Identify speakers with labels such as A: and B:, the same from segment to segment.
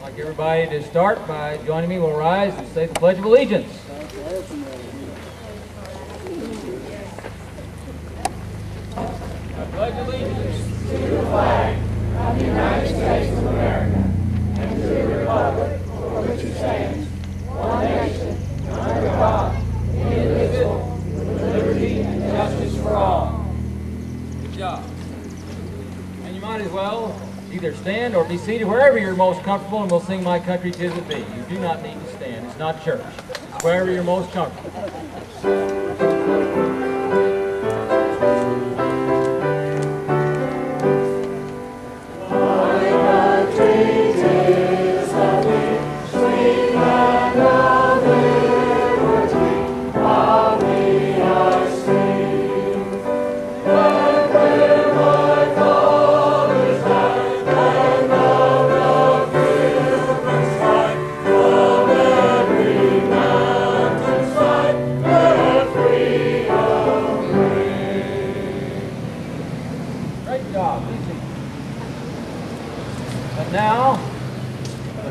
A: I'd like everybody to start by joining me. We'll rise and say the Pledge of Allegiance. I pledge allegiance
B: to the flag of the United States of America and to the republic for which it stands, one nation, under God, indivisible, with liberty and justice for all.
A: Good job. And you might as well either stand or be seated wherever you're most comfortable, and we'll sing My Country 'Tis of Thee. You do not need to stand. It's not church. It's wherever you're most comfortable.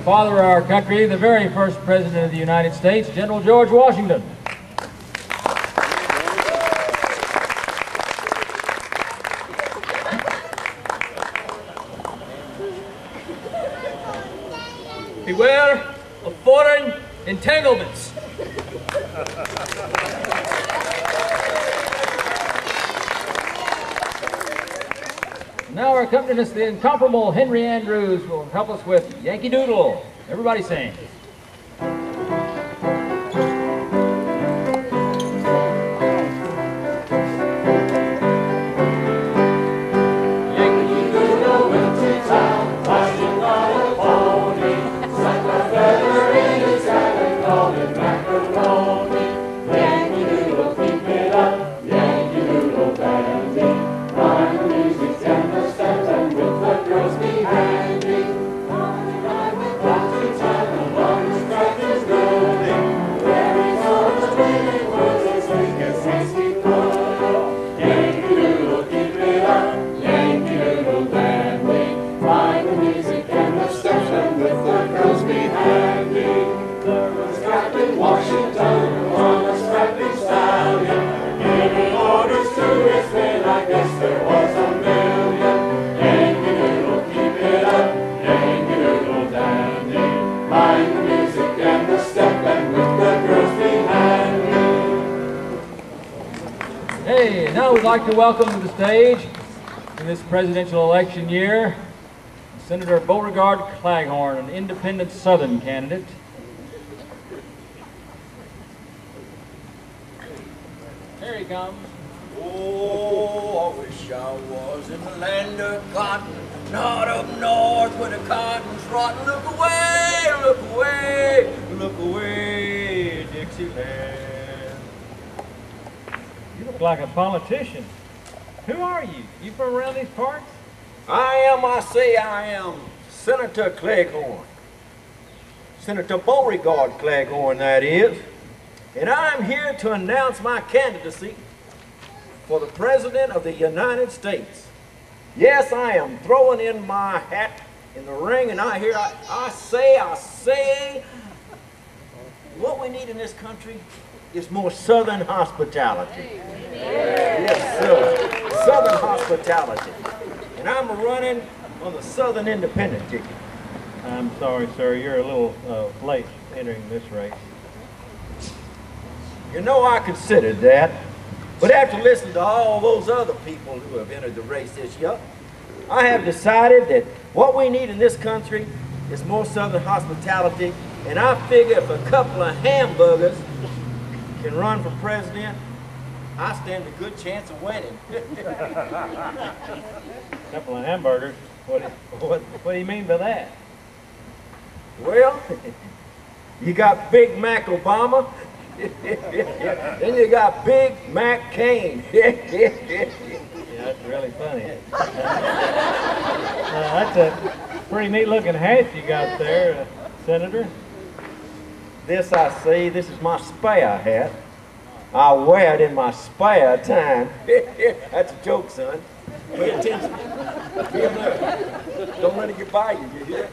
A: Father of our country, the very first President of the United States, General George Washington. Beware of foreign entanglements. Now our accompanist, the incomparable Henry Andrews, will help us with Yankee Doodle. Everybody sing. I'd like to welcome to the stage in this presidential election year Senator Beauregard Claghorn, an independent Southern candidate. Here he comes.
C: Oh, I wish I was in the land of cotton, not up north where the cotton's rotten. Look away, look away, look away, Dixieland.
A: You look like a politician. Who are you? You from around these parts?
C: I say I am Senator Claghorn. Senator Beauregard Claghorn, that is. And I'm here to announce my candidacy for the President of the United States. Yes, I am throwing in my hat in the ring, and I say, what we need in this country is more Southern hospitality. Yes, sir. Southern hospitality. And I'm running on the Southern Independent ticket.
A: I'm sorry, sir. You're a little late entering this race.
C: You know, I considered that. But after listening to all those other people who have entered the race this year, I have decided that what we need in this country is more Southern hospitality. And I figure if a couple of hamburgers can run for president, I stand a good chance of winning.
A: Couple of hamburgers? What do you mean by that?
C: Well, you got Big Mac Obama, then you got Big Mac Kane.
A: Yeah, that's really funny. That's a pretty neat looking hat you got there, Senator.
C: This I see, this is my spare hat. I wear it in my spare time. That's a joke, son. Pay attention. Don't let it get by you, you hear?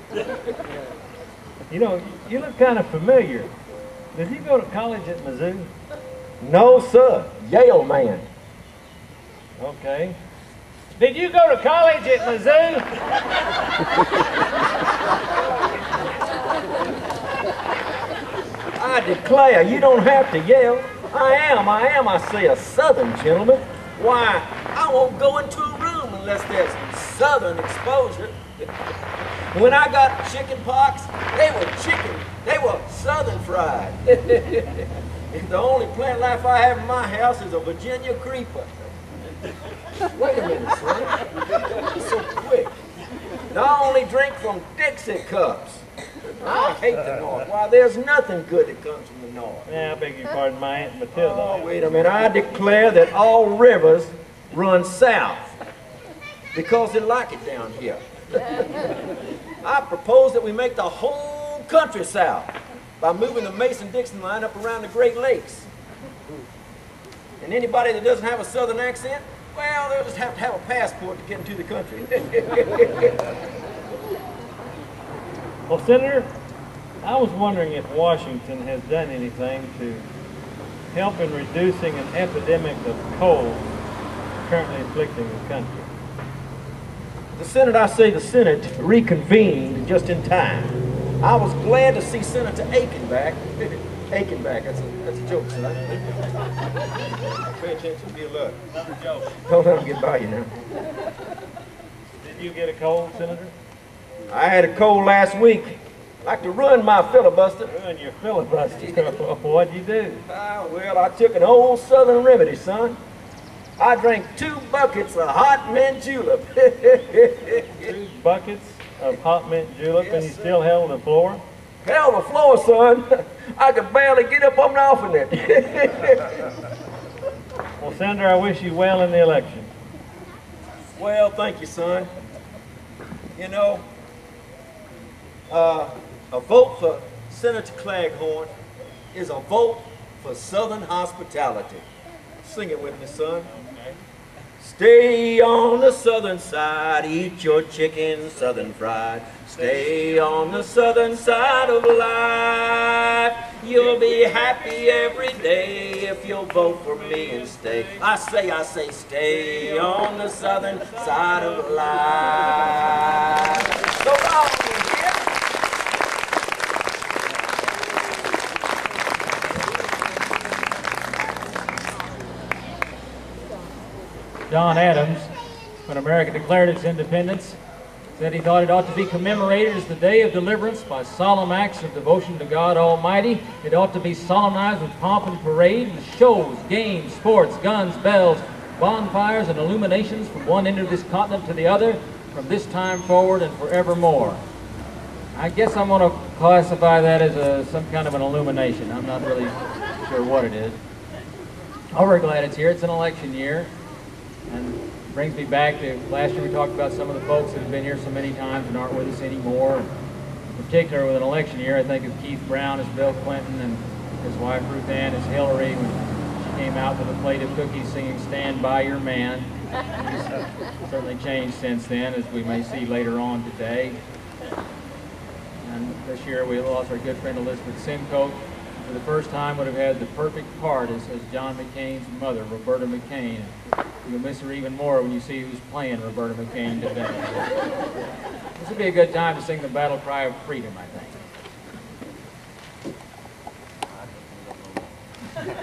D: You know, you look kind of familiar. Did you go to college at Mizzou?
C: No, sir. Yale man.
D: Okay. Did you go to college at Mizzou?
C: I declare, you don't have to yell. I say, a Southern gentleman. Why, I won't go into a room unless there's Southern exposure. When I got chicken pox, they were Southern fried. The only plant life I have in my house is a Virginia creeper. Wait a minute, son. You're so quick. Now I only drink from Dixie cups. I hate the North. Why, there's nothing good that comes from the North.
D: Yeah, I beg your pardon, my Aunt Matilda.
C: Oh, wait a minute. I declare that all rivers run south because they like it down here. I propose that we make the whole country south by moving the Mason-Dixon line up around the Great Lakes. And anybody that doesn't have a Southern accent, well, they'll just have to have a passport to get into the country.
D: Well, Senator, I was wondering if Washington has done anything to help in reducing an epidemic of cold currently afflicting the country.
C: The Senate reconvened just in time. I was glad to see Senator Aiken back. Aiken back, that's a joke, son. Pay attention, be alert.
D: Another joke.
C: Don't let them get by you now.
D: Did you get a cold, Senator?
C: I had a cold last week. Like to ruin my filibuster.
D: Ruin your filibuster. What'd you do?
C: Well, I took an old Southern remedy, son. I drank 2 buckets of hot mint julep.
D: 2 buckets of hot mint julep,
C: Yes,
D: and you
C: sir.
D: still held the floor?
C: Hell, the floor, son. I could barely get up on and off in it.
D: Well, Senator, I wish you well in the election.
C: Well, thank you, son. You know, a vote for Senator Claghorn is a vote for Southern hospitality. Sing it with me, son. Stay on the southern side, eat your chicken southern fried. Stay on the southern side of life. You'll be happy every day if you'll vote for me and stay. I say, stay on the southern side of life. So long, dear.
A: John Adams, when America declared its independence, said he thought it ought to be commemorated as the day of deliverance by solemn acts of devotion to God Almighty. It ought to be solemnized with pomp and parade, with shows, games, sports, guns, bells, bonfires, and illuminations from one end of this continent to the other, from this time forward and forevermore. I guess I'm going to classify that as some kind of an illumination. I'm not really sure what it is. Oh, we're glad it's here. It's an election year. And brings me back to last year we talked about some of the folks that have been here so many times and aren't with us anymore. In particular with an election year, I think of Keith Brown as Bill Clinton and his wife Ruth Ann as Hillary when she came out with a plate of cookies singing "Stand By Your Man." It's certainly changed since then, as we may see later on today. And this year we lost our good friend Elizabeth Simcoe. For the first time would have had the perfect part as John McCain's mother, Roberta McCain. You'll miss her even more when you see who's playing Roberta McCain today. This would be a good time to sing the battle cry of freedom, I think.